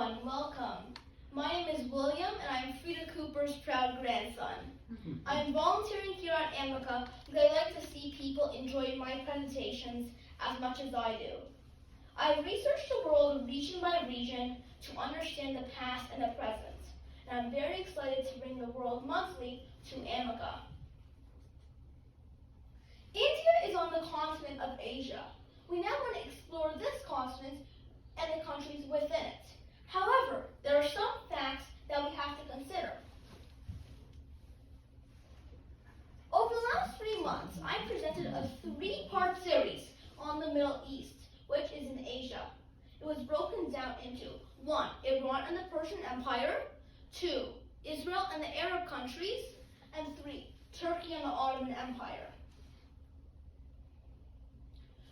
everyone, welcome. My name is William and I'm Frida Cooper's proud grandson. I'm volunteering here at Amica because I like to see people enjoy my presentations as much as I do. I've researched the world region by region to understand the past and the present, and I'm very excited to bring the World Monthly to Amica. India is on the continent of Asia. We now want to explore this continent and the countries within it. However, there are some facts that we have to consider. Over the last 3 months, I presented a 3-part series on the Middle East, which is in Asia. It was broken down into 1. Iran and the Persian Empire, 2. Israel and the Arab countries, and 3. Turkey and the Ottoman Empire.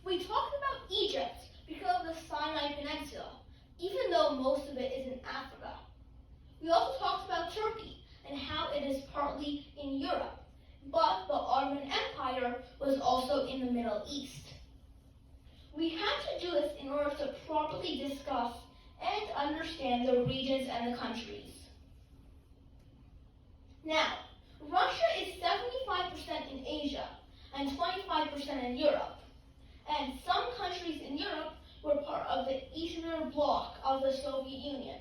We talked about Egypt because of the Sinai Peninsula, even though most of it is in Africa. We also talked about Turkey and how it is partly in Europe, but the Ottoman Empire was also in the Middle East. We had to do this in order to properly discuss and understand the regions and the countries. Now, Russia is 75% in Asia and 25% in Europe, and some countries in Europe were part of the Eastern Bloc of the Soviet Union.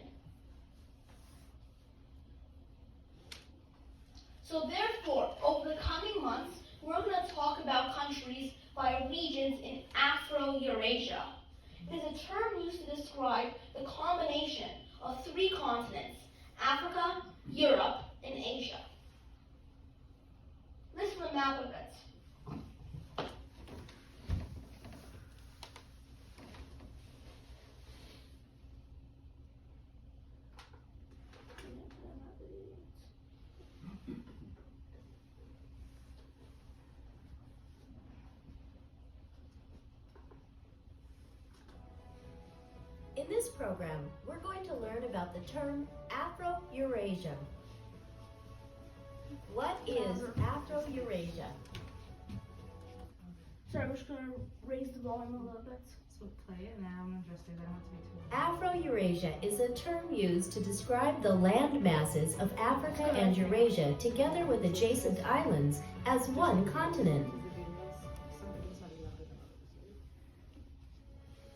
So therefore, over the coming months, we're going to talk about countries by regions in Afro-Eurasia. It is a term used to describe the combination of 3 continents, Africa, Europe, and Asia. This is a map of it. In this program, we're going to learn about the term Afro-Eurasia. What is Afro-Eurasia? Sorry, we're just going to raise the volume a little bit. So play it now. I'm interested. I don't want to be too. Afro-Eurasia is a term used to describe the land masses of Africa and Eurasia together with adjacent islands as one continent.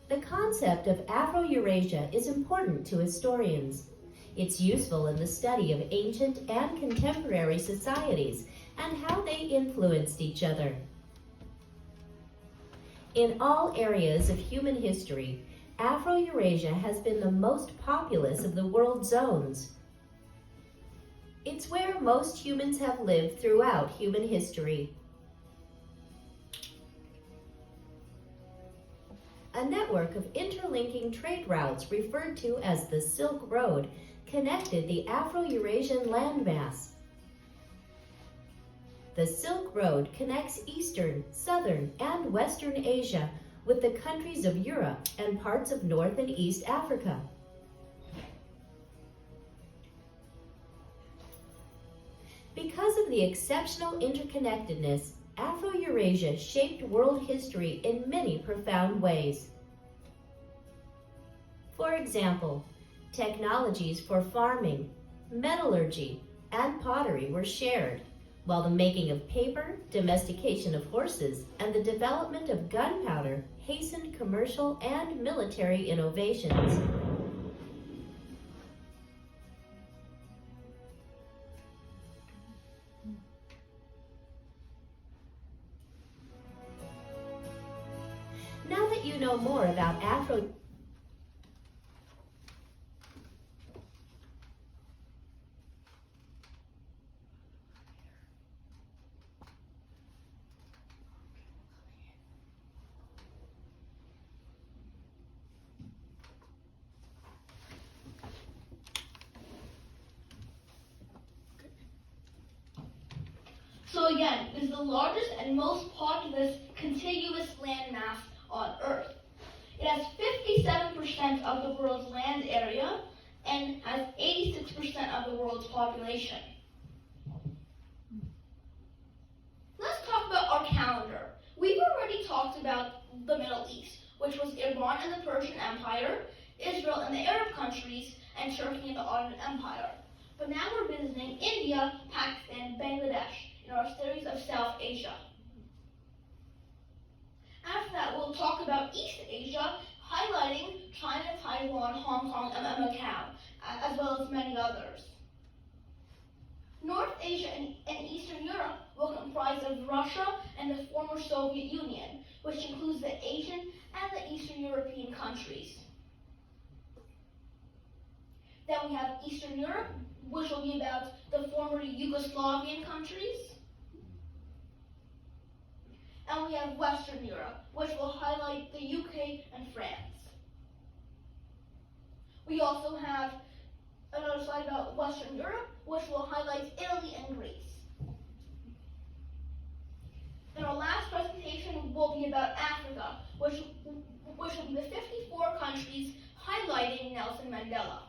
The concept of Afro-Eurasia is important to historians. It's useful in the study of ancient and contemporary societies and how they influenced each other. In all areas of human history, Afro-Eurasia has been the most populous of the world zones. It's where most humans have lived throughout human history. A network of interlinking trade routes referred to as the Silk Road connected the Afro-Eurasian landmass. The Silk Road connects Eastern, Southern, and Western Asia with the countries of Europe and parts of North and East Africa. Because of the exceptional interconnectedness, Afro-Eurasia shaped world history in many profound ways. For example, technologies for farming, metallurgy, and pottery were shared, while the making of paper, domestication of horses, and the development of gunpowder hastened commercial and military innovations. Now that you know more about Afro, So again, it is the largest and most populous contiguous landmass on Earth. It has 57% of the world's land area and has 86% of the world's population. Let's talk about our calendar. We've already talked about the Middle East, which was Iran and the Persian Empire, Israel and the Arab countries, and Turkey and the Ottoman Empire. But now we're visiting India, Pakistan, Bangladesh in our series of South Asia. After that, we'll talk about East Asia, highlighting China, Taiwan, Hong Kong, and Macau, as well as many others. North Asia and Eastern Europe will comprise of Russia and the former Soviet Union, which includes the Asian and the Eastern European countries. Then we have Eastern Europe, which will be about the former Yugoslavian countries. And we have Western Europe, which will highlight the UK and France. We also have another slide about Western Europe, which will highlight Italy and Greece. And our last presentation will be about Africa, which will be the 54 countries highlighting Nelson Mandela.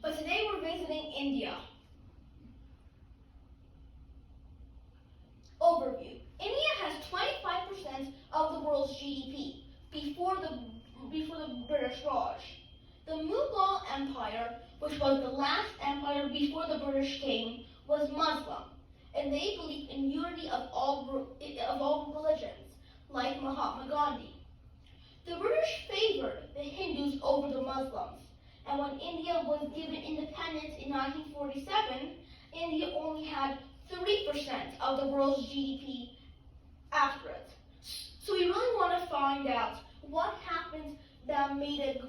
But today we're visiting India. Overview. India has 25% of the world's GDP before the British Raj. The Mughal Empire, which was the last empire before the British came, was Muslim, and they believed in unity of all religions, like Mahatma Gandhi. The British favored the Hindus over the Muslims, and when India was given independence in 1947, India only had 3% of the world's GDP after it. So we really want to find out what happened that made it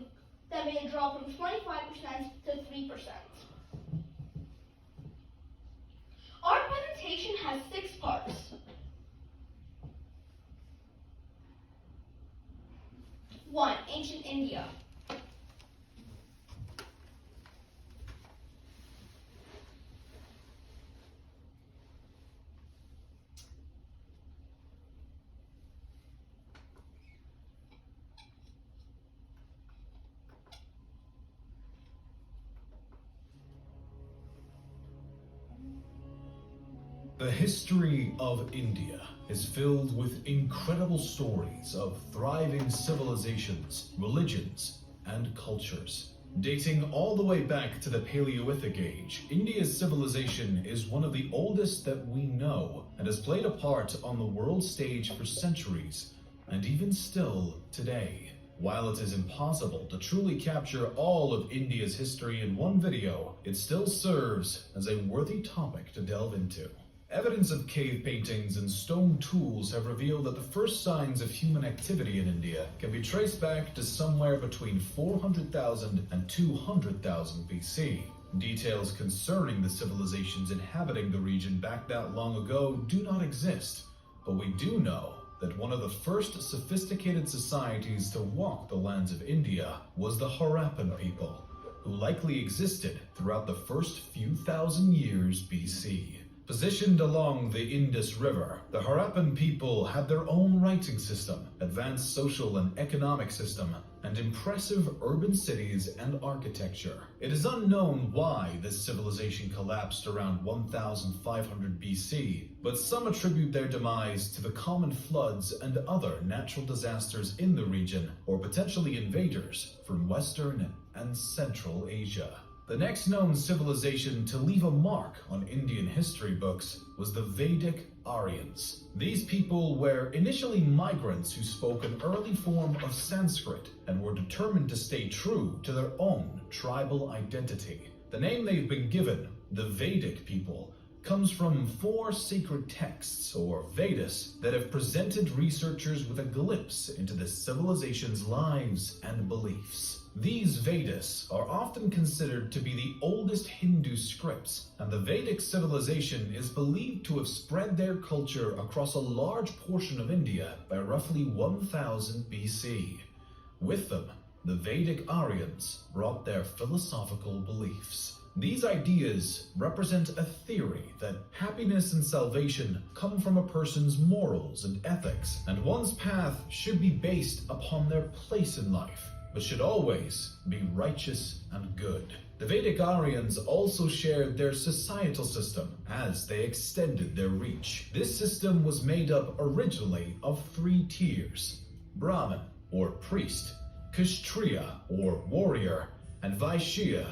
drop from 25% to 3%. Our presentation has 6 parts. 1. Ancient India. The history of India is filled with incredible stories of thriving civilizations, religions, and cultures. Dating all the way back to the Paleolithic age, India's civilization is one of the oldest that we know and has played a part on the world stage for centuries, and even still today. While it is impossible to truly capture all of India's history in one video, it still serves as a worthy topic to delve into. Evidence of cave paintings and stone tools have revealed that the first signs of human activity in India can be traced back to somewhere between 400,000 and 200,000 BC. Details concerning the civilizations inhabiting the region back that long ago do not exist, but we do know that one of the first sophisticated societies to walk the lands of India was the Harappan people, who likely existed throughout the first few thousand years BC. Positioned along the Indus River, the Harappan people had their own writing system, advanced social and economic system, and impressive urban cities and architecture. It is unknown why this civilization collapsed around 1500 BC, but some attribute their demise to the common floods and other natural disasters in the region, or potentially invaders from Western and Central Asia. The next known civilization to leave a mark on Indian history books was the Vedic Aryans. These people were initially migrants who spoke an early form of Sanskrit and were determined to stay true to their own tribal identity. The name they've been given, the Vedic people, comes from 4 sacred texts, or Vedas, that have presented researchers with a glimpse into the civilization's lives and beliefs. These Vedas are often considered to be the oldest Hindu scripts, and the Vedic civilization is believed to have spread their culture across a large portion of India by roughly 1000 BC. With them, the Vedic Aryans brought their philosophical beliefs. These ideas represent a theory that happiness and salvation come from a person's morals and ethics, and one's path should be based upon their place in life, but should always be righteous and good. The Vedic Aryans also shared their societal system as they extended their reach. This system was made up originally of 3 tiers: Brahmin, or priest, Kshatriya, or warrior, and Vaishya,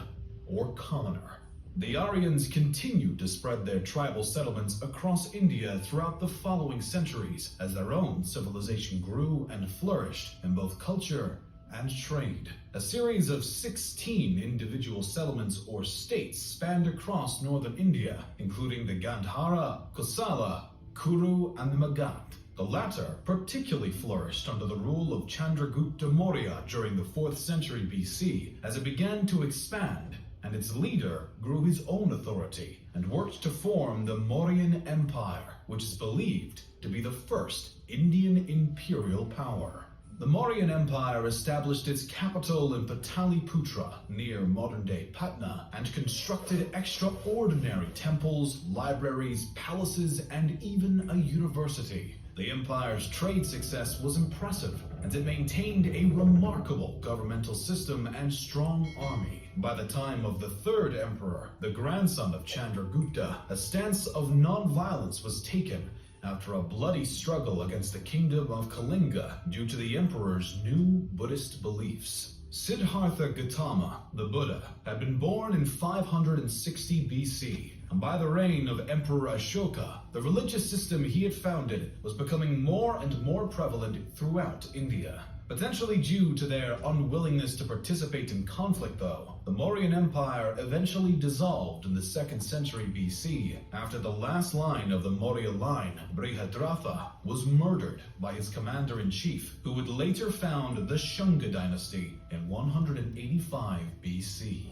or commoner. The Aryans continued to spread their tribal settlements across India throughout the following centuries as their own civilization grew and flourished in both culture and trade. A series of 16 individual settlements or states spanned across northern India, including the Gandhara, Kosala, Kuru, and the Magadha. The latter particularly flourished under the rule of Chandragupta Maurya during the 4th century BC as it began to expand, and its leader grew his own authority and worked to form the Mauryan Empire, which is believed to be the first Indian imperial power. The Mauryan Empire established its capital in Pataliputra, near modern-day Patna, and constructed extraordinary temples, libraries, palaces, and even a university. The empire's trade success was impressive, and it maintained a remarkable governmental system and strong army. By the time of the 3rd emperor, the grandson of Chandragupta, a stance of non-violence was taken after a bloody struggle against the kingdom of Kalinga due to the emperor's new Buddhist beliefs. Siddhartha Gautama, the Buddha, had been born in 560 BC, and by the reign of Emperor Ashoka, the religious system he had founded was becoming more and more prevalent throughout India. Potentially due to their unwillingness to participate in conflict, though, the Mauryan Empire eventually dissolved in the 2nd century BC after the last line of the Maurya line, Brihadratha, was murdered by his commander-in-chief, who would later found the Shunga dynasty in 185 BC.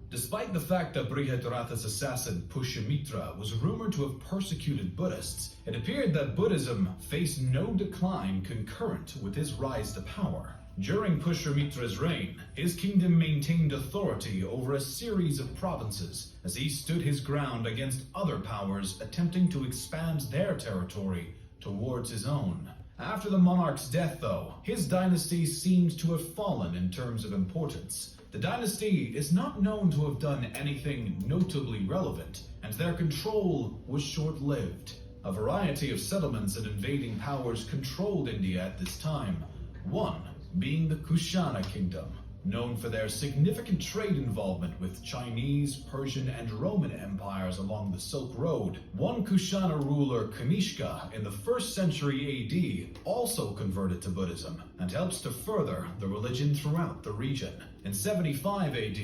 Despite the fact that Brihadratha's assassin Pushyamitra was rumored to have persecuted Buddhists, it appeared that Buddhism faced no decline concurrent with his rise to power. During Pushyamitra's reign, his kingdom maintained authority over a series of provinces as he stood his ground against other powers attempting to expand their territory towards his own. After the monarch's death, though, his dynasty seemed to have fallen in terms of importance. The dynasty is not known to have done anything notably relevant, and their control was short-lived. A variety of settlements and invading powers controlled India at this time, one being the Kushana kingdom, known for their significant trade involvement with Chinese, Persian, and Roman empires along the Silk Road. One Kushana ruler, Kanishka, in the 1st century AD, also converted to Buddhism and helps to further the religion throughout the region. In 75 AD,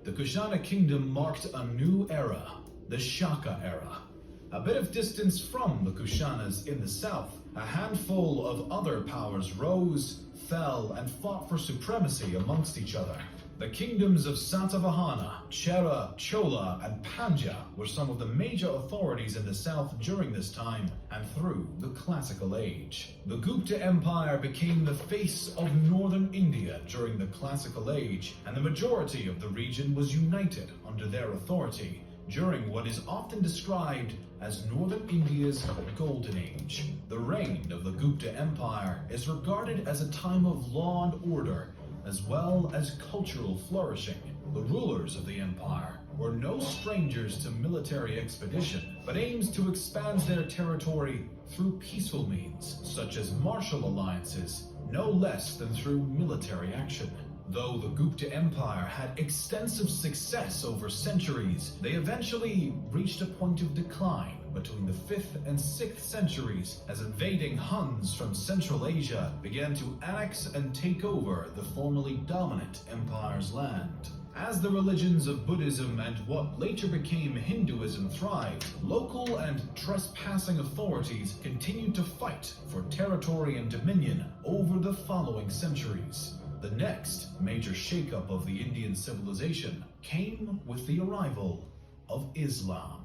the Kushana kingdom marked a new era, the Shaka era. A bit of distance from the Kushanas in the south, a handful of other powers rose, fell, and fought for supremacy amongst each other. The kingdoms of Satavahana, Chera, Chola, and Pandya were some of the major authorities in the south during this time and through the Classical Age. The Gupta Empire became the face of northern India during the Classical Age, and the majority of the region was united under their authority during what is often described as northern India's Golden Age. The reign of the Gupta Empire is regarded as a time of law and order, as well as cultural flourishing. The rulers of the empire were no strangers to military expedition, but aims to expand their territory through peaceful means, such as martial alliances, no less than through military action. Though the Gupta Empire had extensive success over centuries, they eventually reached a point of decline between the 5th and 6th centuries as invading Huns from Central Asia began to annex and take over the formerly dominant empire's land. As the religions of Buddhism and what later became Hinduism thrived, local and trespassing authorities continued to fight for territory and dominion over the following centuries. The next major shakeup of the Indian civilization came with the arrival of Islam.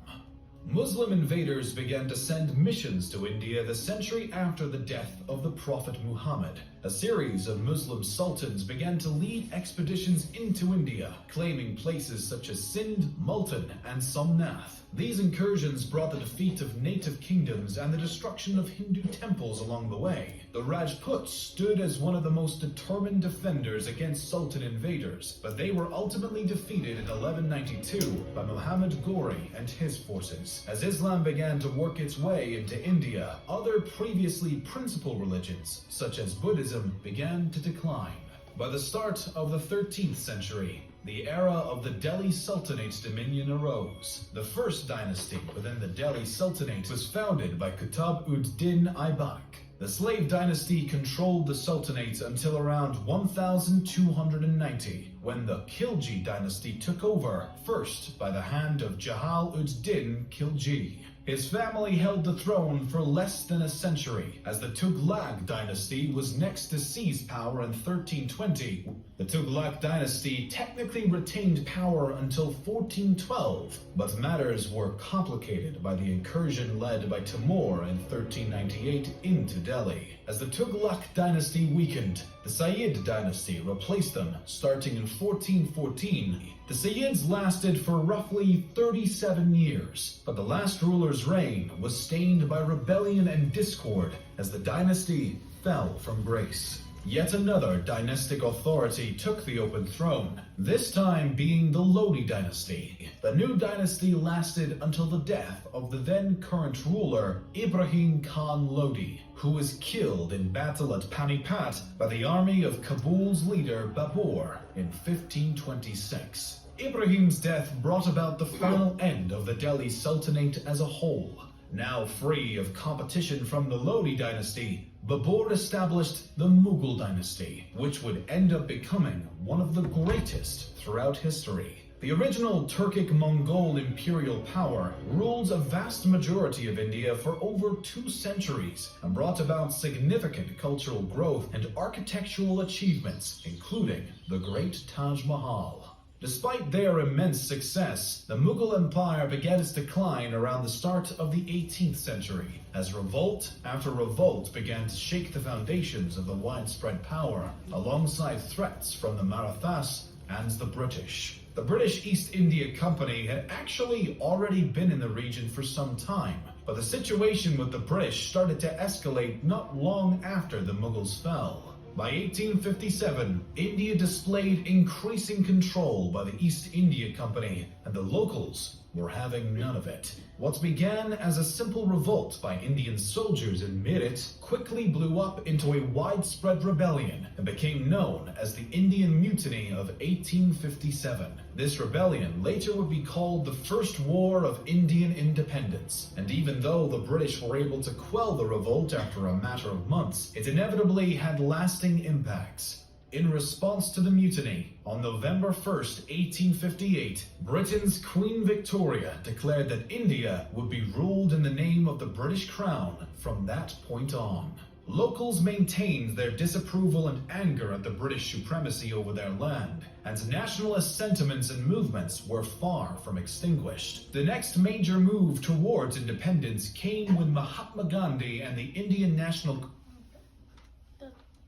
Muslim invaders began to send missions to India the century after the death of the Prophet Muhammad. A series of Muslim sultans began to lead expeditions into India, claiming places such as Sindh, Multan, and Somnath. These incursions brought the defeat of native kingdoms and the destruction of Hindu temples along the way. The Rajputs stood as one of the most determined defenders against Sultan invaders, but they were ultimately defeated in 1192 by Muhammad Ghori and his forces. As Islam began to work its way into India, other previously principal religions, such as Buddhism, began to decline. By the start of the 13th century, the era of the Delhi Sultanate's dominion arose. The first dynasty within the Delhi Sultanate was founded by Qutb-ud-Din Aibak. The slave dynasty controlled the Sultanate until around 1290, when the Khilji dynasty took over, first by the hand of Jahal-ud-Din Khilji. His family held the throne for less than a century, as the Tughlaq dynasty was next to seize power in 1320. The Tughlaq dynasty technically retained power until 1412, but matters were complicated by the incursion led by Timur in 1398 into Delhi. As the Tughlaq dynasty weakened, the Sayyid dynasty replaced them, starting in 1414. The Sayyids lasted for roughly 37 years, but the last ruler's reign was stained by rebellion and discord as the dynasty fell from grace. Yet another dynastic authority took the open throne, this time being the Lodi dynasty. The new dynasty lasted until the death of the then current ruler, Ibrahim Khan Lodi, who was killed in battle at Panipat by the army of Kabul's leader Babur in 1526. Ibrahim's death brought about the final end of the Delhi Sultanate as a whole. Now free of competition from the Lodi dynasty, Babur established the Mughal dynasty, which would end up becoming one of the greatest throughout history. The original Turkic-Mongol imperial power ruled a vast majority of India for over 2 centuries and brought about significant cultural growth and architectural achievements, including the Great Taj Mahal. Despite their immense success, the Mughal Empire began its decline around the start of the 18th century, as revolt after revolt began to shake the foundations of the widespread power, alongside threats from the Marathas and the British. The British East India Company had actually already been in the region for some time, but the situation with the British started to escalate not long after the Mughals fell. By 1857, India displayed increasing control by the East India Company, and the locals were having none of it. What began as a simple revolt by Indian soldiers in Meerut quickly blew up into a widespread rebellion and became known as the Indian Mutiny of 1857. This rebellion later would be called the First War of Indian Independence, and even though the British were able to quell the revolt after a matter of months, it inevitably had lasting impacts. In response to the mutiny, on November 1st, 1858, Britain's Queen Victoria declared that India would be ruled in the name of the British Crown from that point on. Locals maintained their disapproval and anger at the British supremacy over their land, and nationalist sentiments and movements were far from extinguished. The next major move towards independence came when Mahatma Gandhi and the Indian National...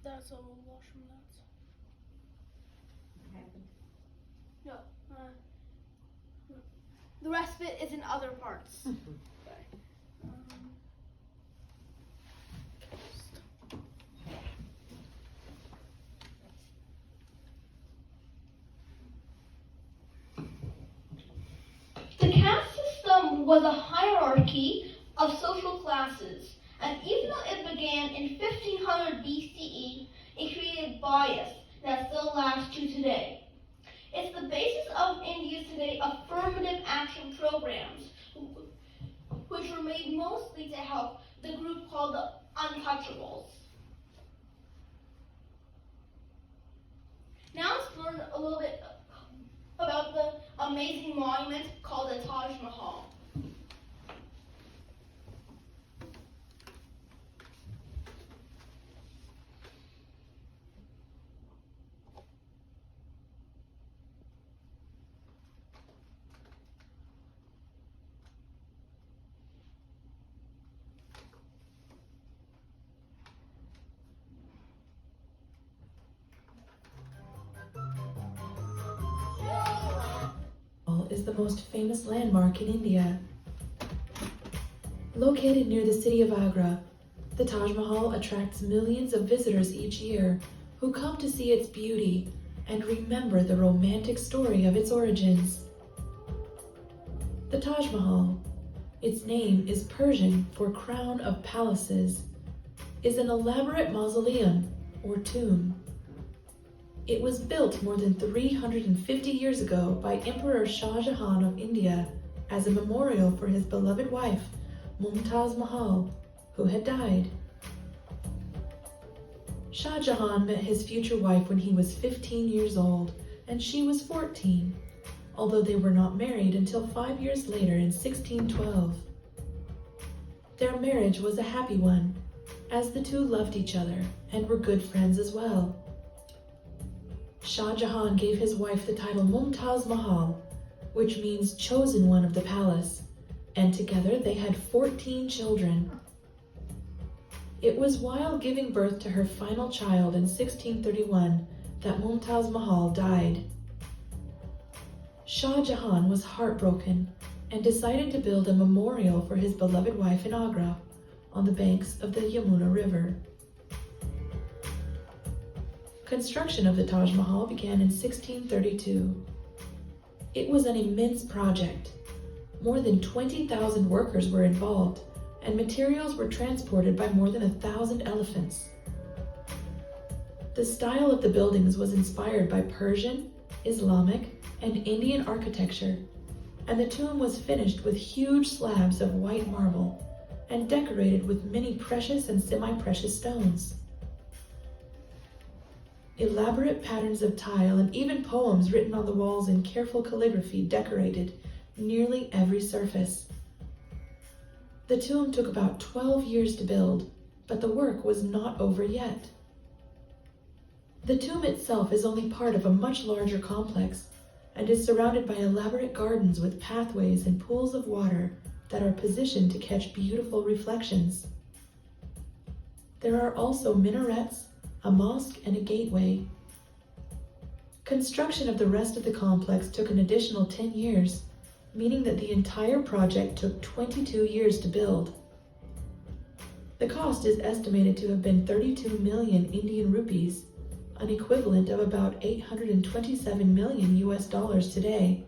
That's all wash from that. No. The rest of it is in other parts. The caste system was a hierarchy of social classes, and even though it began in 1500 BCE, it created bias that still lasts to today. It's the basis of India's today affirmative action programs, which were made mostly to help the group called the Untouchables. Now let's learn a little bit about the amazing monument called the Taj Mahal. Is the most famous landmark in India. Located near the city of Agra, the Taj Mahal attracts millions of visitors each year who come to see its beauty and remember the romantic story of its origins. The Taj Mahal, its name is Persian for crown of palaces, is an elaborate mausoleum or tomb. It was built more than 350 years ago by Emperor Shah Jahan of India as a memorial for his beloved wife, Mumtaz Mahal, who had died. Shah Jahan met his future wife when he was 15 years old, and she was 14, although they were not married until 5 years later in 1612. Their marriage was a happy one, as the two loved each other and were good friends as well. Shah Jahan gave his wife the title Mumtaz Mahal, which means chosen one of the palace, and together they had 14 children. It was while giving birth to her final child in 1631 that Mumtaz Mahal died. Shah Jahan was heartbroken and decided to build a memorial for his beloved wife in Agra, on the banks of the Yamuna River. Construction of the Taj Mahal began in 1632. It was an immense project. More than 20,000 workers were involved, and materials were transported by more than 1,000 elephants. The style of the buildings was inspired by Persian, Islamic, and Indian architecture, and the tomb was finished with huge slabs of white marble and decorated with many precious and semi-precious stones. Elaborate patterns of tile and even poems written on the walls in careful calligraphy decorated nearly every surface. The tomb took about 12 years to build, but the work was not over yet. The tomb itself is only part of a much larger complex and is surrounded by elaborate gardens with pathways and pools of water that are positioned to catch beautiful reflections. There are also minarets, a mosque, and a gateway. Construction of the rest of the complex took an additional 10 years, meaning that the entire project took 22 years to build. The cost is estimated to have been 32 million Indian rupees, an equivalent of about 827 million US dollars today.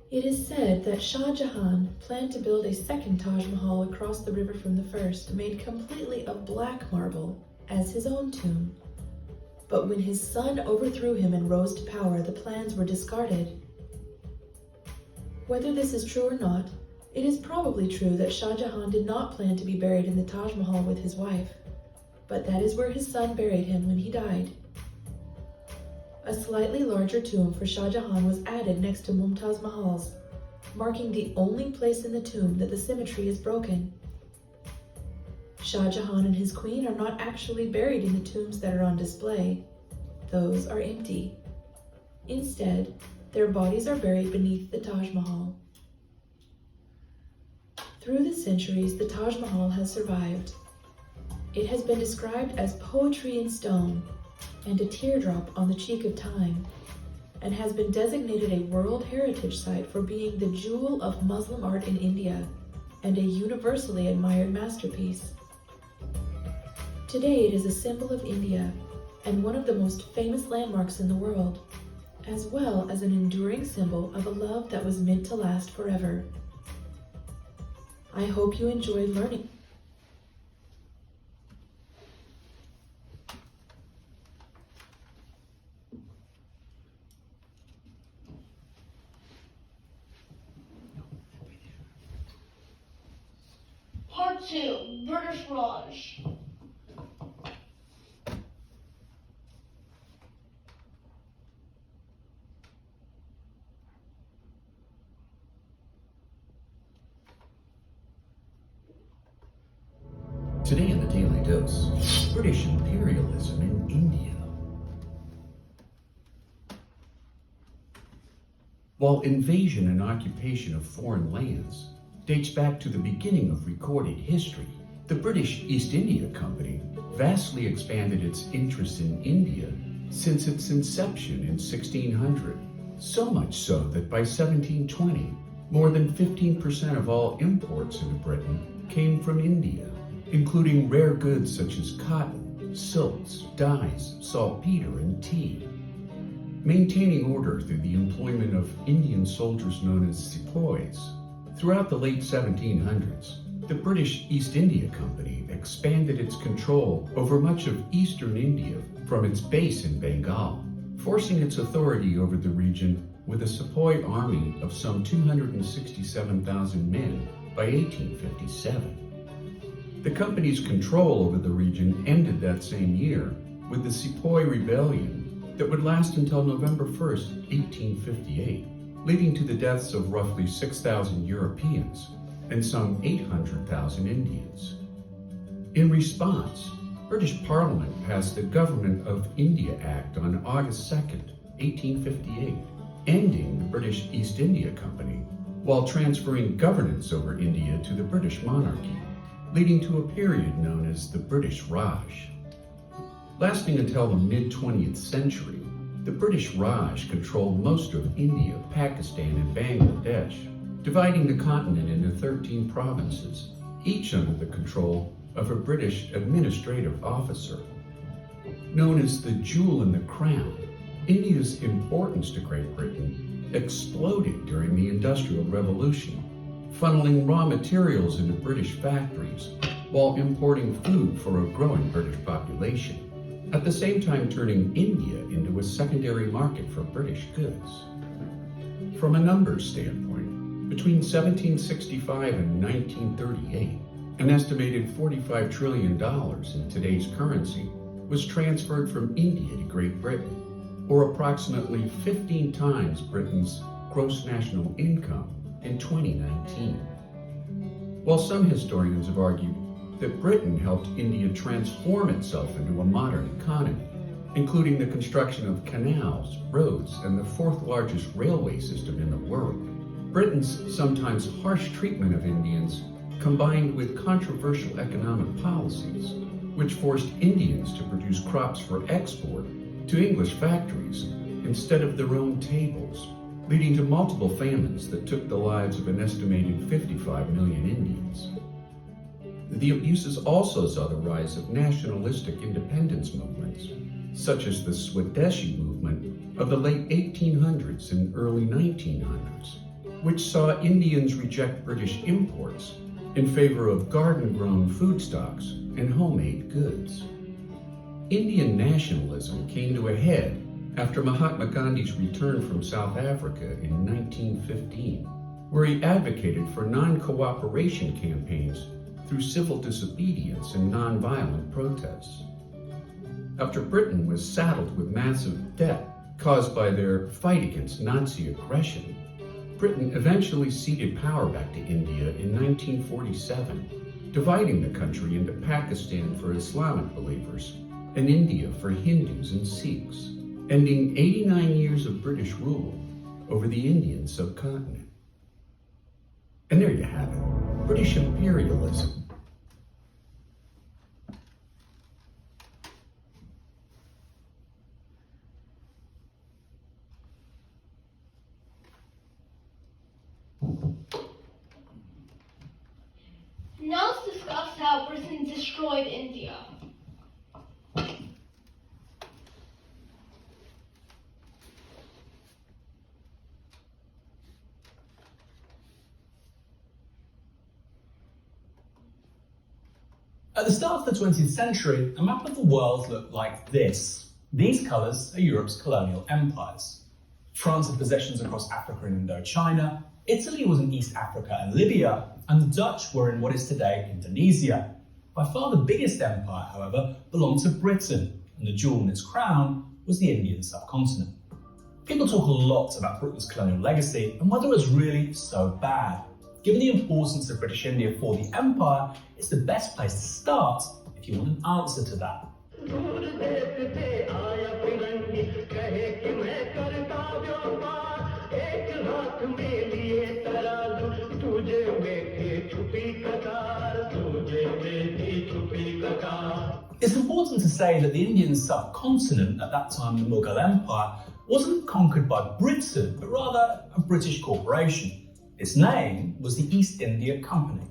It is said that Shah Jahan planned to build a second Taj Mahal across the river from the first, made completely of black marble, as his own tomb. But when his son overthrew him and rose to power, the plans were discarded. Whether this is true or not, it is probably true that Shah Jahan did not plan to be buried in the Taj Mahal with his wife, but that is where his son buried him when he died. A slightly larger tomb for Shah Jahan was added next to Mumtaz Mahal's, marking the only place in the tomb that the symmetry is broken. Shah Jahan and his queen are not actually buried in the tombs that are on display. Those are empty. Instead, their bodies are buried beneath the Taj Mahal. Through the centuries, the Taj Mahal has survived. It has been described as poetry in stone and a teardrop on the cheek of time, and has been designated a World Heritage Site for being the jewel of Muslim art in India and a universally admired masterpiece. Today it is a symbol of India and one of the most famous landmarks in the world, as well as an enduring symbol of a love that was meant to last forever. I hope you enjoyed learning. Part 2, British Raj. Today in the Daily Dose, British imperialism in India. While invasion and occupation of foreign lands dates back to the beginning of recorded history, the British East India Company vastly expanded its interest in India since its inception in 1600. So much so that by 1720, more than 15% of all imports into Britain came from India, including rare goods such as cotton, silks, dyes, saltpeter, and tea. Maintaining order through the employment of Indian soldiers known as sepoys. Throughout the late 1700s, the British East India Company expanded its control over much of eastern India from its base in Bengal, forcing its authority over the region with a sepoy army of some 267,000 men by 1857. The company's control over the region ended that same year with the Sepoy Rebellion that would last until November 1st, 1858, leading to the deaths of roughly 6,000 Europeans and some 800,000 Indians. In response, British Parliament passed the Government of India Act on August 2nd, 1858, ending the British East India Company while transferring governance over India to the British monarchy, leading to a period known as the British Raj. Lasting until the mid-20th century, the British Raj controlled most of India, Pakistan, and Bangladesh, dividing the continent into 13 provinces, each under the control of a British administrative officer. Known as the jewel in the crown, India's importance to Great Britain exploded during the Industrial Revolution, funneling raw materials into British factories while importing food for a growing British population, at the same time turning India into a secondary market for British goods. From a numbers standpoint, between 1765 and 1938, an estimated $45 trillion in today's currency was transferred from India to Great Britain, or approximately 15 times Britain's gross national income in 2019. While some historians have argued that Britain helped India transform itself into a modern economy, including the construction of canals, roads, and the fourth largest railway system in the world, Britain's sometimes harsh treatment of Indians combined with controversial economic policies, which forced Indians to produce crops for export to English factories instead of their own tables, leading to multiple famines that took the lives of an estimated 55 million Indians. The abuses also saw the rise of nationalistic independence movements, such as the Swadeshi movement of the late 1800s and early 1900s, which saw Indians reject British imports in favor of garden-grown foodstuffs and homemade goods. Indian nationalism came to a head after Mahatma Gandhi's return from South Africa in 1915, where he advocated for non-cooperation campaigns through civil disobedience and non-violent protests. After Britain was saddled with massive debt caused by their fight against Nazi aggression, Britain eventually ceded power back to India in 1947, dividing the country into Pakistan for Islamic believers and India for Hindus and Sikhs, ending 89 years of British rule over the Indian subcontinent. And there you have it, British imperialism. Now let's discuss how Britain destroyed India. At the start of the 20th century, a map of the world looked like this. These colours are Europe's colonial empires. France had possessions across Africa and Indochina, Italy was in East Africa and Libya, and the Dutch were in what is today Indonesia. By far the biggest empire, however, belonged to Britain, and the jewel in its crown was the Indian subcontinent. People talk a lot about Britain's colonial legacy and whether it was really so bad. Given the importance of British India for the empire, it's the best place to start if you want an answer to that. It's important to say that the Indian subcontinent, at that time the Mughal Empire, wasn't conquered by Britain, but rather a British corporation. Its name was the East India Company.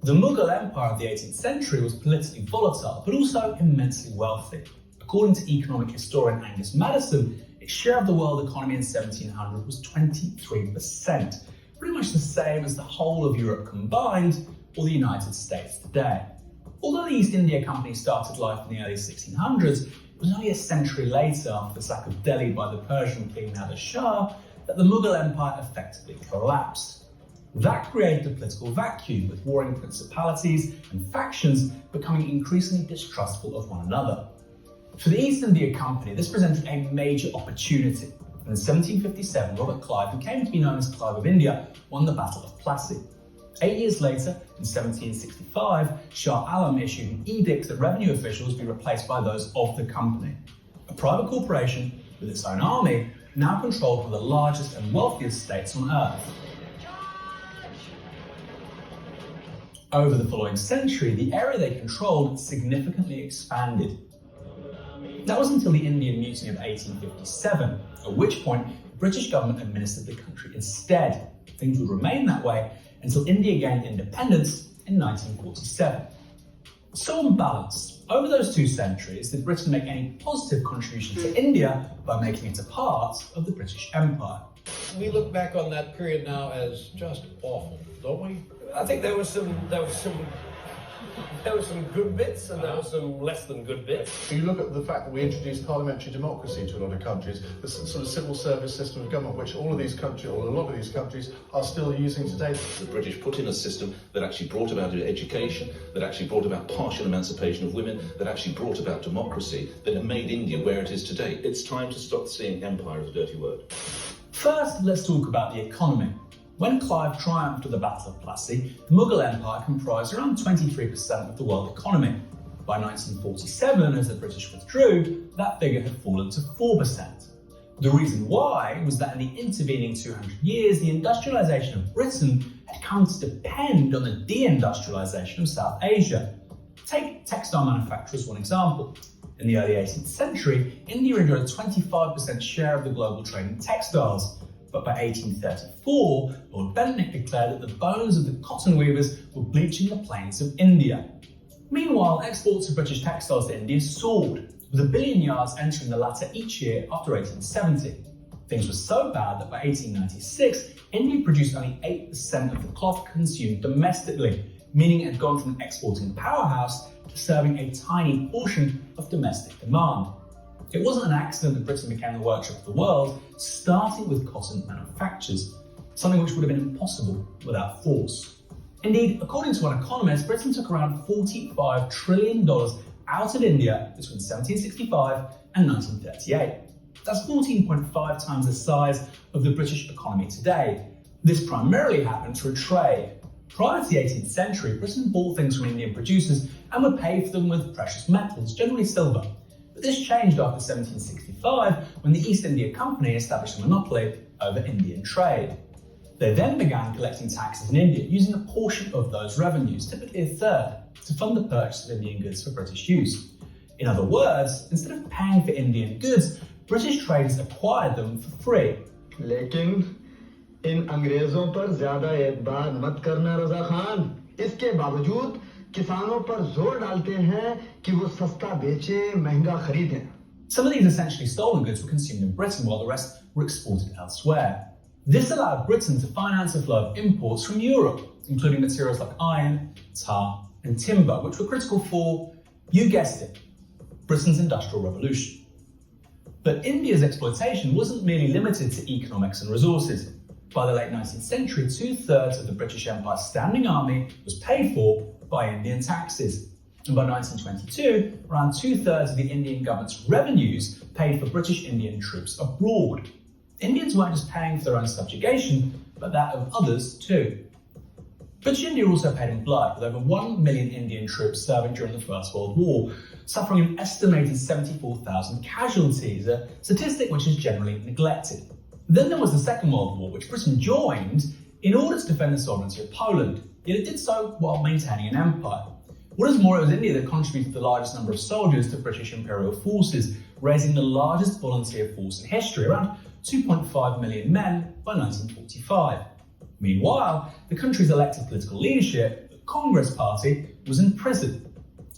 The Mughal Empire of the 18th century was politically volatile, but also immensely wealthy. According to economic historian Angus Maddison, its share of the world economy in 1700 was 23%, pretty much the same as the whole of Europe combined, or the United States today. Although the East India Company started life in the early 1600s, it was only a century later, after the sack of Delhi by the Persian king Nader Shah, that the Mughal Empire effectively collapsed. That created a political vacuum, with warring principalities and factions becoming increasingly distrustful of one another. For the East India Company, this presented a major opportunity. In 1757, Robert Clive, who came to be known as Clive of India, won the Battle of Plassey. 8 years later, in 1765, Shah Alam issued an edict that revenue officials be replaced by those of the company. A private corporation with its own army, now controlled one of the largest and wealthiest states on earth. Over the following century, the area they controlled significantly expanded. That was until the Indian Mutiny of 1857, at which point the British government administered the country instead. Things would remain that way until India gained independence in 1947. So on balance, over those 2 centuries, did Britain make any positive contribution to India by making it a part of the British Empire? We look back on that period now as just awful, don't we? I think there were some good bits and there were some less than good bits. You look at the fact that we introduced parliamentary democracy to a lot of countries, the sort of civil service system of government, which all of these countries, or a lot of these countries, are still using today. The British put in a system that actually brought about education, that actually brought about partial emancipation of women, that actually brought about democracy, that made India where it is today. It's time to stop seeing empire as a dirty word. First, let's talk about the economy. When Clive triumphed at the Battle of Plassey, the Mughal Empire comprised around 23% of the world economy. By 1947, as the British withdrew, that figure had fallen to 4%. The reason why was that in the intervening 200 years, the industrialisation of Britain had come to depend on the deindustrialisation of South Asia. Take textile manufacture as one example. In the early 18th century, India enjoyed a 25% share of the global trade in textiles. But by 1834, Lord Bentinck declared that the bones of the cotton weavers were bleaching the plains of India. Meanwhile, exports of British textiles to India soared, with 1 billion yards entering the latter each year after 1870. Things were so bad that by 1896, India produced only 8% of the cloth consumed domestically, meaning it had gone from an exporting powerhouse to serving a tiny portion of domestic demand. It wasn't an accident that Britain became the workshop of the world, starting with cotton manufactures, something which would have been impossible without force. Indeed, according to one economist, Britain took around $45 trillion out of India between 1765 and 1938. That's 14.5 times the size of the British economy today. This primarily happened through trade. Prior to the 18th century, Britain bought things from Indian producers and would pay for them with precious metals, generally silver. But this changed after 1765, when the East India Company established a monopoly over Indian trade. They then began collecting taxes in India, using a portion of those revenues, typically a third, to fund the purchase of Indian goods for British use. In other words, instead of paying for Indian goods, British traders acquired them for free. लेकिन इन अंग्रेजों पर ज्यादा एतबार मत करना रजा खान। इसके बावजूद किसानों पर जोर डालते हैं कि वो सस्ता बेचें, महंगा खरीदें। Some of these essentially stolen goods were consumed in Britain while the rest were exported elsewhere. This allowed Britain to finance a flow of imports from Europe, including materials like iron, tar, and timber, which were critical for, you guessed it, Britain's Industrial Revolution. But India's exploitation wasn't merely limited to economics and resources. By the late 19th century, 2/3 of the British Empire's standing army was paid for by Indian taxes. And by 1922, around 2/3 of the Indian government's revenues paid for British Indian troops abroad. Indians weren't just paying for their own subjugation, but that of others too. British India also paid in blood, with over 1 million Indian troops serving during the First World War, suffering an estimated 74,000 casualties, a statistic which is generally neglected. Then there was the Second World War, which Britain joined in order to defend the sovereignty of Poland, yet it did so while maintaining an empire. What is more, it was India that contributed the largest number of soldiers to British imperial forces, raising the largest volunteer force in history, around 2.5 million men by 1945. Meanwhile, the country's elected political leadership, the Congress Party, was in prison.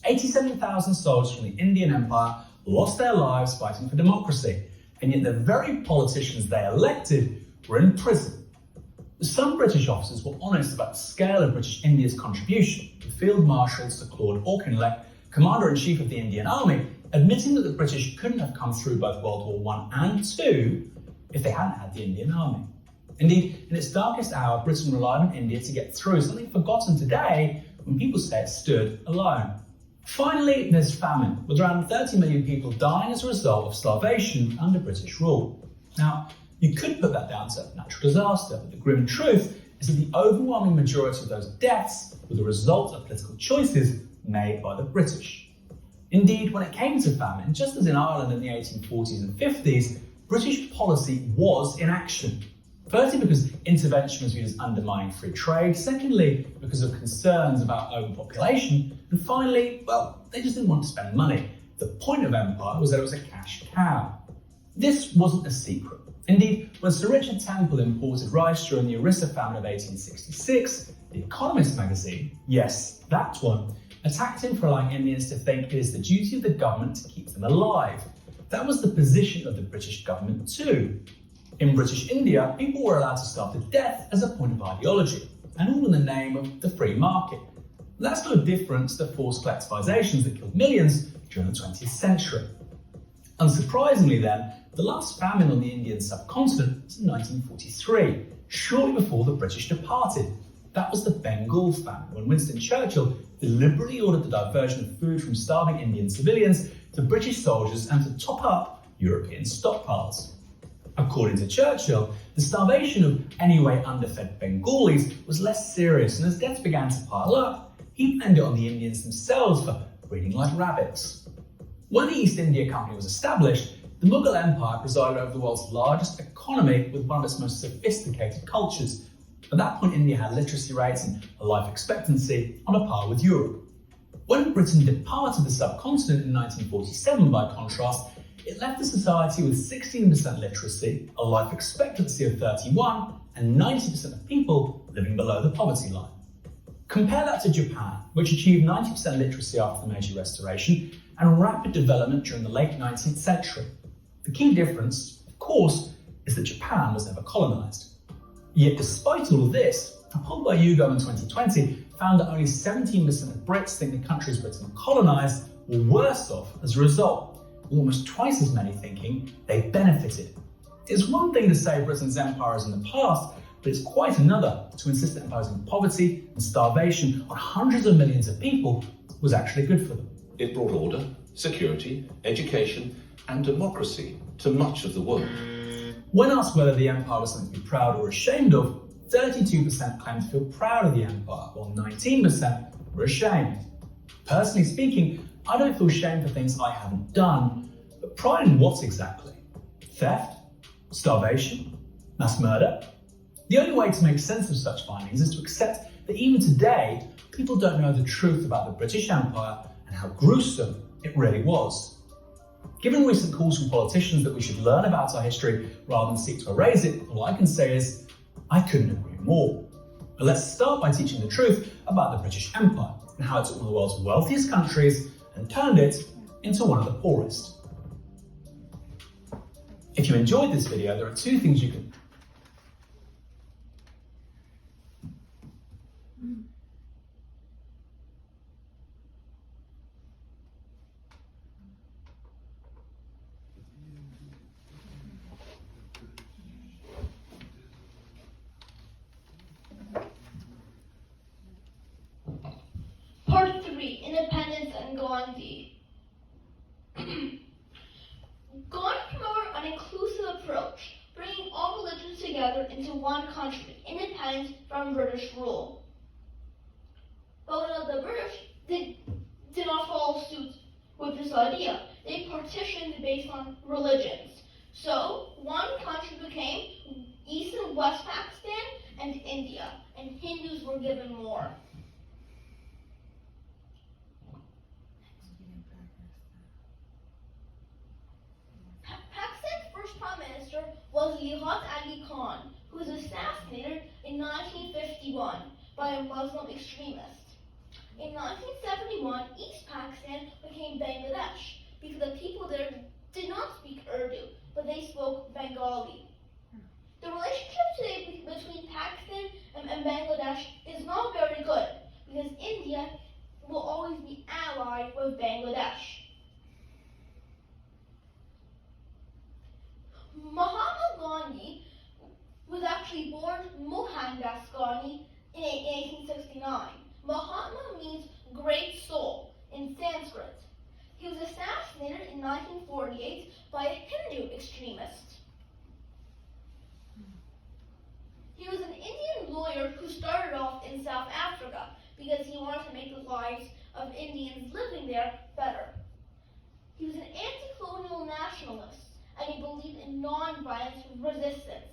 87,000 soldiers from the Indian Empire lost their lives fighting for democracy, and yet the very politicians they elected were in prison. Some British officers were honest about the scale of British India's contribution, with Field Marshal Sir Claude Auchinleck, Commander-in-Chief of the Indian Army, admitting that the British couldn't have come through both World War I and II if they hadn't had the Indian Army. Indeed, in its darkest hour, Britain relied on India to get through, something forgotten today when people say it stood alone. Finally, there's famine, with around 30 million people dying as a result of starvation under British rule. Now, you could put that down to natural disaster, but the grim truth is that the overwhelming majority of those deaths were the result of political choices made by the British. Indeed, when it came to famine, just as in Ireland in the 1840s and 50s, British policy was in action. Firstly, because intervention was viewed as undermining free trade. Secondly, because of concerns about overpopulation. And finally, well, they just didn't want to spend money. The point of empire was that it was a cash cow. This wasn't a secret. Indeed, when Sir Richard Temple imported rice during the Orissa famine of 1866, The Economist magazine, yes, that one, attacked him for allowing Indians to think it is the duty of the government to keep them alive. That was the position of the British government too. In British India, people were allowed to starve to death as a point of ideology, and all in the name of the free market. That's no different to the forced collectivizations that killed millions during the 20th century. Unsurprisingly then, the last famine on the Indian subcontinent was in 1943, shortly before the British departed. That was the Bengal famine, when Winston Churchill deliberately ordered the diversion of food from starving Indian civilians to British soldiers and to top up European stockpiles. According to Churchill, the starvation of anyway underfed Bengalis was less serious, and as deaths began to pile up, he blamed it on the Indians themselves for breeding like rabbits. When the East India Company was established, the Mughal Empire presided over the world's largest economy with one of its most sophisticated cultures. At that point, India had literacy rates and a life expectancy on a par with Europe. When Britain departed the subcontinent in 1947, by contrast, it left a society with 16% literacy, a life expectancy of 31, and 90% of people living below the poverty line. Compare that to Japan, which achieved 90% literacy after the Meiji Restoration and rapid development during the late 19th century. The key difference, of course, is that Japan was never colonized. Yet despite all of this, a poll by YouGov in 2020 found that only 17% of Brits think the countries Britain colonized were worse off as a result, with almost twice as many thinking they benefited. It's one thing to say Britain's empire is in the past, but it's quite another to insist that imposing poverty and starvation on hundreds of millions of people was actually good for them. It brought order, security, education, and democracy to much of the world. When asked whether the empire was something to be proud or ashamed of, 32% claimed to feel proud of the empire, while 19% were ashamed. Personally speaking, I don't feel shame for things I haven't done, but pride in what exactly? Theft? Starvation? Mass murder? The only way to make sense of such findings is to accept that even today, people don't know the truth about the British Empire and how gruesome it really was. Given recent calls from politicians that we should learn about our history rather than seek to erase it, all I can say is, I couldn't agree more. But let's start by teaching the truth about the British Empire and how it took one of the world's wealthiest countries and turned it into one of the poorest. If you enjoyed this video, there are two things you can Part 3, Independence and Gandhi. Gandhi promoted an inclusive approach, bringing all religions together into one country, independent from British rule. But when the British did not follow suit with this idea, they partitioned based on religions. So, one country became East and West Pakistan and India, and Hindus were given more. Pakistan's first Prime Minister was Lihat Ali Khan, who was assassinated in 1951 by a Muslim extremist. In 1971, East Pakistan became Bangladesh because the people there did not speak Urdu, but they spoke Bengali. The relationship today between Pakistan actually born Mohandas Gandhi in 1869. Mahatma means great soul in Sanskrit. He was assassinated in 1948 by a Hindu extremist. He was an Indian lawyer who started off in South Africa because he wanted to make the lives of Indians living there better. He was an anti-colonial nationalist and he believed in non-violent resistance.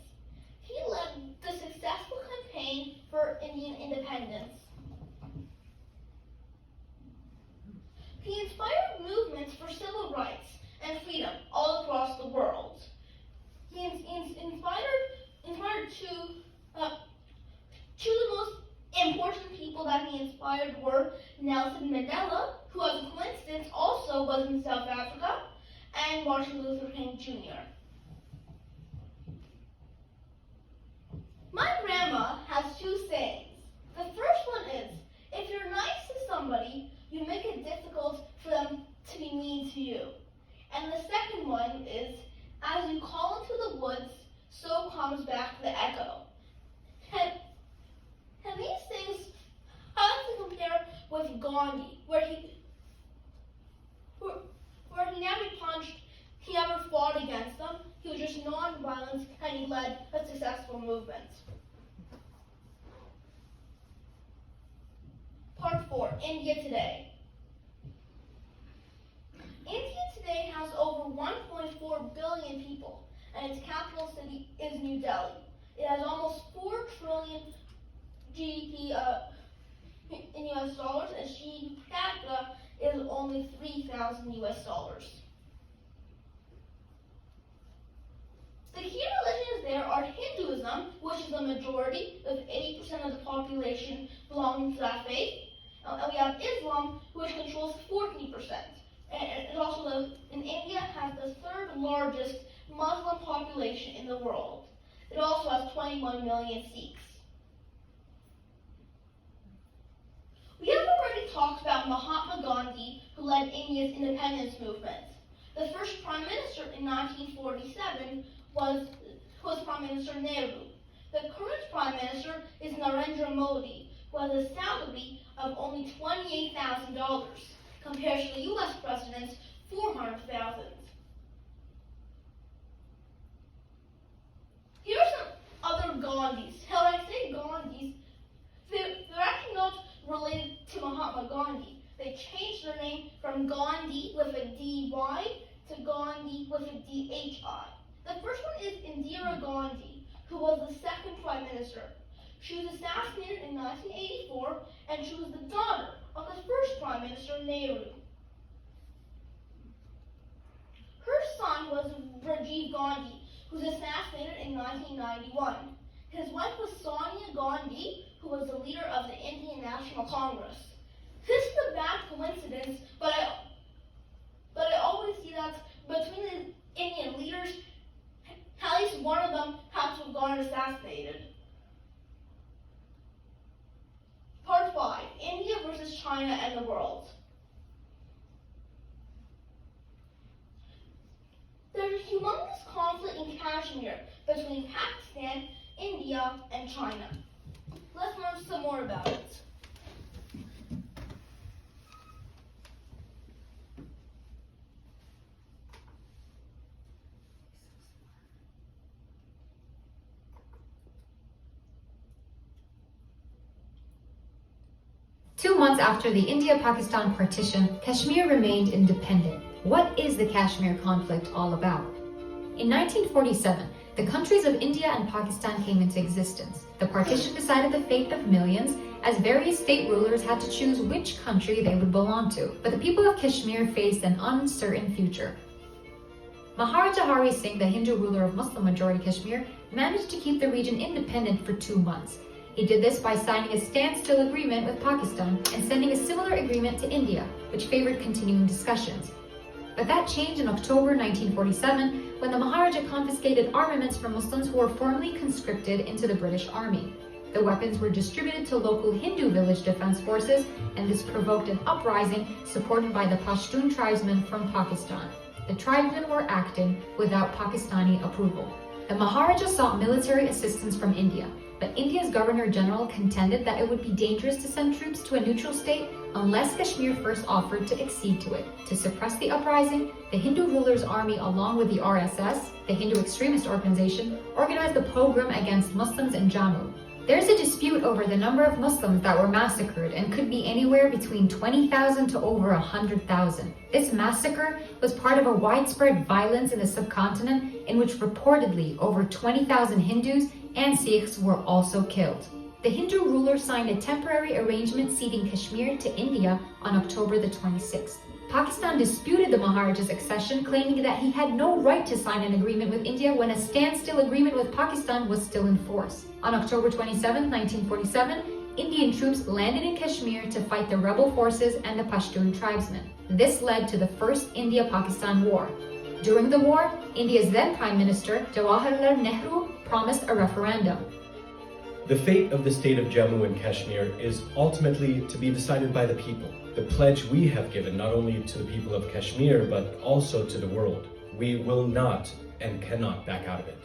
He led the successful campaign for Indian independence. He inspired movements for civil rights and freedom all across the world. He inspired two of the most important people that he inspired were Nelson Mandela, who as a coincidence also was in South Africa, and Martin Luther King Jr. My grandma has two sayings. The first one is, if you're nice to somebody, you make it difficult for them to be mean to you. And the second one is, as you call into the woods, so comes back the echo. And these things, I like to compare with Gandhi, where he never punched, he never fought against them, he was just non-violent and he led a successful movement. Part 4, India Today. India today has over 1.4 billion people, and its capital city is New Delhi. It has almost 4 trillion GDP in US dollars, and GDP per capita is only 3,000 US dollars. The key religions there are Hinduism, which is the majority, with 80% of the population belonging to that faith. And we have Islam, which controls 14%. And it also, in India, has the third largest Muslim population in the world. It also has 21 million Sikhs. We have already talked about Mahatma Gandhi, who led India's independence movement. The first prime minister in 1947 was Prime Minister Nehru. The current prime minister is Narendra Modi, who has a salary of only $28,000, compared to the US president's $400,000. Here are some other Gandhis. When I say Gandhis, they're actually not related to Mahatma Gandhi. They changed their name from Gandhi with a D-Y to Gandhi with a D-H-I. The first one is Indira Gandhi, who was the second prime minister. She was assassinated in 1984, and she was the daughter of the first prime minister, Nehru. Her son was Rajiv Gandhi, who was assassinated in 1991. His wife was Sonia Gandhi, who was the leader of the Indian National Congress. This is a bad coincidence, but I always see that between the Indian leaders, at least one of them had to have gotten assassinated. Part 5, India versus China and the world. There's a humongous conflict in Kashmir between Pakistan, India, and China. Let's learn some more about it. Two months after the India-Pakistan partition, Kashmir remained independent. What is the Kashmir conflict all about? In 1947, the countries of India and Pakistan came into existence. The partition decided the fate of millions, as various state rulers had to choose which country they would belong to. But the people of Kashmir faced an uncertain future. Maharaja Hari Singh, the Hindu ruler of Muslim-majority Kashmir, managed to keep the region independent for 2 months. He did this by signing a standstill agreement with Pakistan and sending a similar agreement to India, which favored continuing discussions. But that changed in October 1947 when the Maharaja confiscated armaments from Muslims who were formerly conscripted into the British Army. The weapons were distributed to local Hindu village defense forces, and this provoked an uprising supported by the Pashtun tribesmen from Pakistan. The tribesmen were acting without Pakistani approval. The Maharaja sought military assistance from India, but India's Governor General contended that it would be dangerous to send troops to a neutral state unless Kashmir first offered to accede to it. To suppress the uprising, the Hindu ruler's army, along with the RSS, the Hindu extremist organization, organized a pogrom against Muslims in Jammu. There's a dispute over the number of Muslims that were massacred and could be anywhere between 20,000 to over 100,000. This massacre was part of a widespread violence in the subcontinent in which reportedly over 20,000 Hindus and Sikhs were also killed. The Hindu ruler signed a temporary arrangement ceding Kashmir to India on October the 26th. Pakistan disputed the Maharaja's accession, claiming that he had no right to sign an agreement with India when a standstill agreement with Pakistan was still in force. On October 27, 1947, Indian troops landed in Kashmir to fight the rebel forces and the Pashtun tribesmen. This led to the First India-Pakistan War. During the war, India's then Prime Minister, Jawaharlal Nehru, promised a referendum. The fate of the state of Jammu and Kashmir is ultimately to be decided by the people. The pledge we have given not only to the people of Kashmir, but also to the world. We will not and cannot back out of it.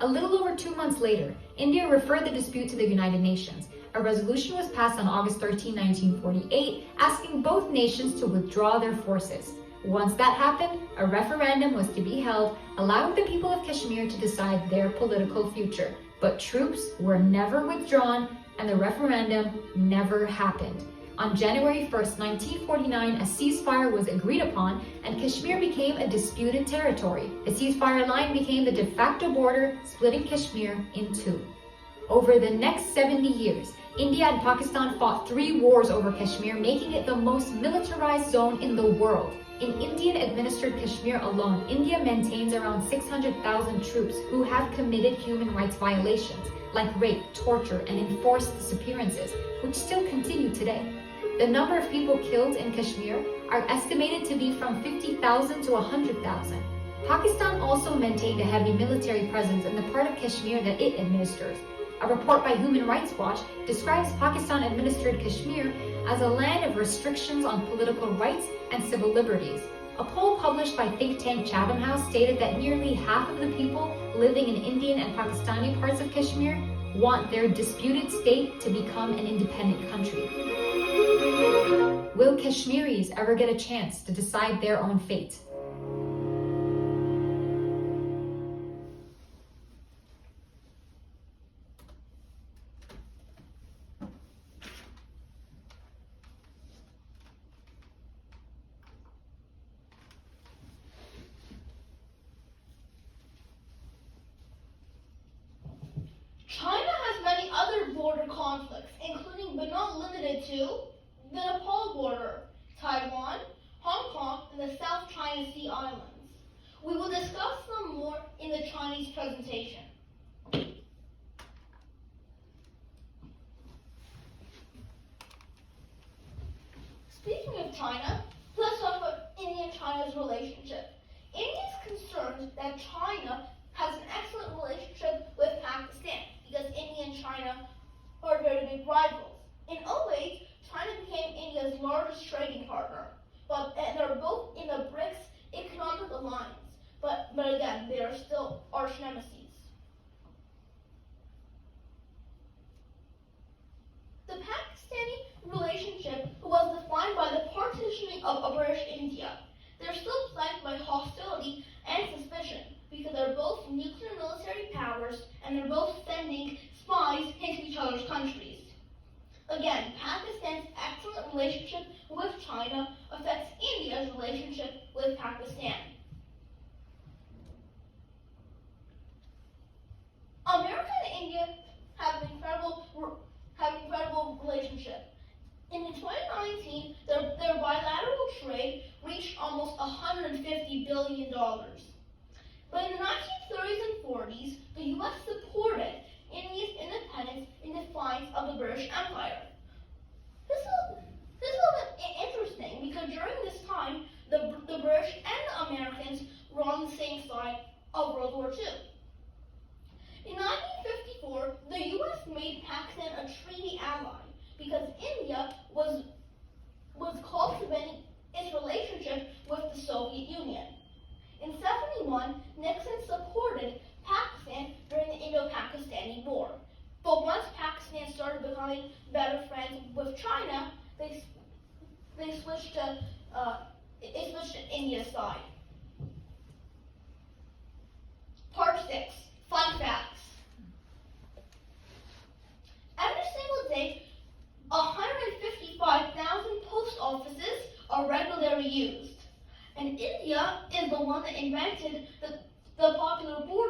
A little over 2 months later, India referred the dispute to the United Nations. A resolution was passed on August 13, 1948, asking both nations to withdraw their forces. Once that happened, a referendum was to be held, allowing the people of Kashmir to decide their political future. But troops were never withdrawn, and the referendum never happened. On January 1, 1949, a ceasefire was agreed upon, and Kashmir became a disputed territory. The ceasefire line became the de facto border, splitting Kashmir in two. Over the next 70 years, India and Pakistan fought 3 wars over Kashmir, making it the most militarized zone in the world. In Indian-administered Kashmir alone, India maintains around 600,000 troops who have committed human rights violations, like rape, torture, and enforced disappearances, which still continue today. The number of people killed in Kashmir are estimated to be from 50,000 to 100,000. Pakistan also maintained a heavy military presence in the part of Kashmir that it administers. A report by Human Rights Watch describes Pakistan-administered Kashmir as a land of restrictions on political rights and civil liberties. A poll published by think tank Chatham House stated that nearly half of the people living in Indian and Pakistani parts of Kashmir want their disputed state to become an independent country. Will Kashmiris ever get a chance to decide their own fate? China has many other border conflicts, including but not limited to the Nepal border, Taiwan, Hong Kong, and the South China Sea Islands. We will discuss them more in the Chinese presentation. Speaking of China, let's talk about India and China's relationship. India is concerned that China has an excellent relationship with Pakistan because India and China are very big rivals. In 2008, China became India's largest trading partner, and they're both in the BRICS economic alliance. But again, they are still arch nemesis. The Pakistani relationship was defined by the partitioning of British India. They're still plagued by hostility and suspicion because they're both nuclear military powers and they're both sending spies into each other's countries. Again, Pakistan's excellent relationship with China affects India's relationship with Pakistan. America and India have an incredible relationship. In 2019, their bilateral trade reached almost $150 billion. But in the 1930s and 40s, the U.S. supported India's independence in defiance of the British Empire. This is a little bit interesting because during this time, the British and the Americans were on the same side of World War II. In 1954, the U.S. made Pakistan a treaty ally because India was cultivating its relationship with the Soviet Union. In 1971, Nixon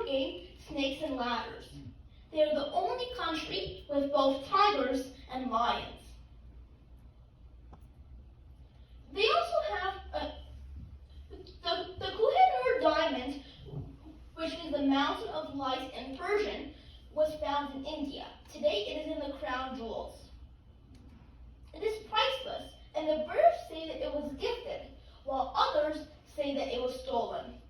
game snakes and ladders. They are the only country with both tigers and lions. They also have the Kohinoor diamond, which is the mountain of light in Persian, was found in India. Today it is in the crown jewels. It is priceless, and the British say that it was gifted, while others say that it was stolen.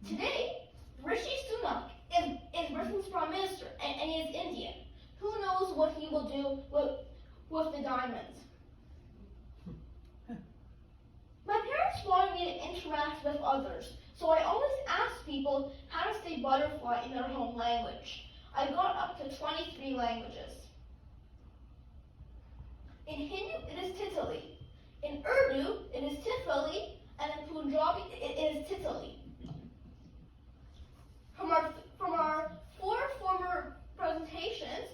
Today, Rishi Sunak is Britain's Prime Minister, and he is Indian. Who knows what he will do with the diamonds? My parents wanted me to interact with others, so I always asked people how to say butterfly in their home language. I got up to 23 languages. In Hindu, it is Titali. In Urdu, it is Tifali, and in Punjabi, it is Titali. From our 4 former presentations,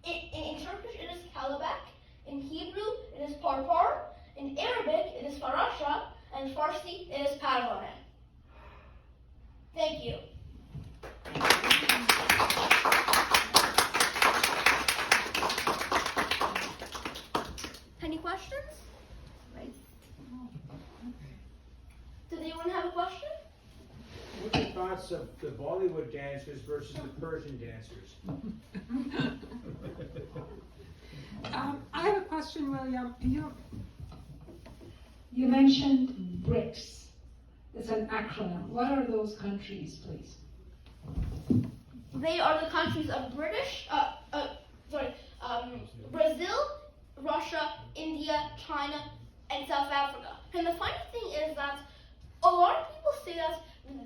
in Turkish, it is Kalabak. In Hebrew, it is Parpar. In Arabic, it is Farasha. And in Farsi, it is Parvane. Thank you. Any questions? Right. Does anyone have a question? What are your thoughts of the Bollywood dancers versus the Persian dancers? I have a question, William. You mentioned BRICS. It's an acronym. What are those countries, please? They are the countries of Brazil, Russia, India, China, and South Africa. And the funny thing is that a lot of people say that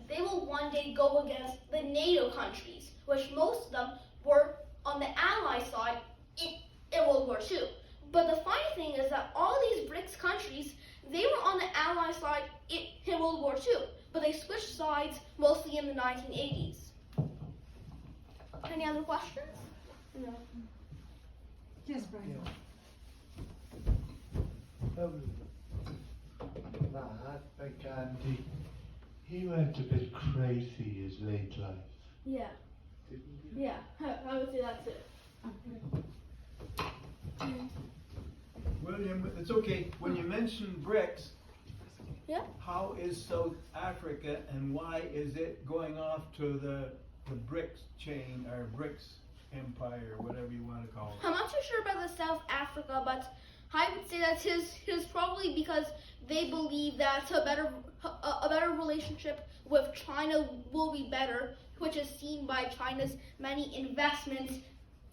they will one day go against the NATO countries, which most of them were on the Ally side in World War II. But the funny thing is that all these BRICS countries, they were on the Ally side in World War II, but they switched sides mostly in the 1980s. Any other questions? No. Yes, Brian. Mahatma Gandhi, he went a bit crazy his late life. Yeah. Yeah, I would say that too. William, it's okay. When you mention BRICS, yeah, how is South Africa and why is it going off to the BRICS chain or BRICS empire, whatever you want to call it? I'm not too sure about the South Africa, but I would say that his probably because they believe that a better relationship with China will be better, which is seen by China's many investments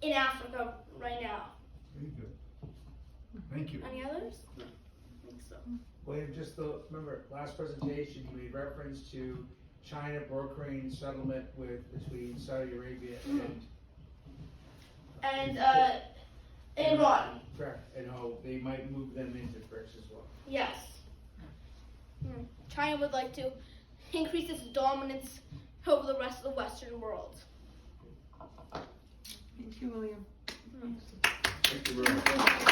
in Africa right now. Very good. Thank you. Any others? No, I think so. William, remember, last presentation, you made reference to China brokering settlement between Saudi Arabia and Iran. Correct, and how they might move them into BRICS as well. Yes. China would like to increase its dominance over the rest of the Western world. Thank you, William. Thank you very much.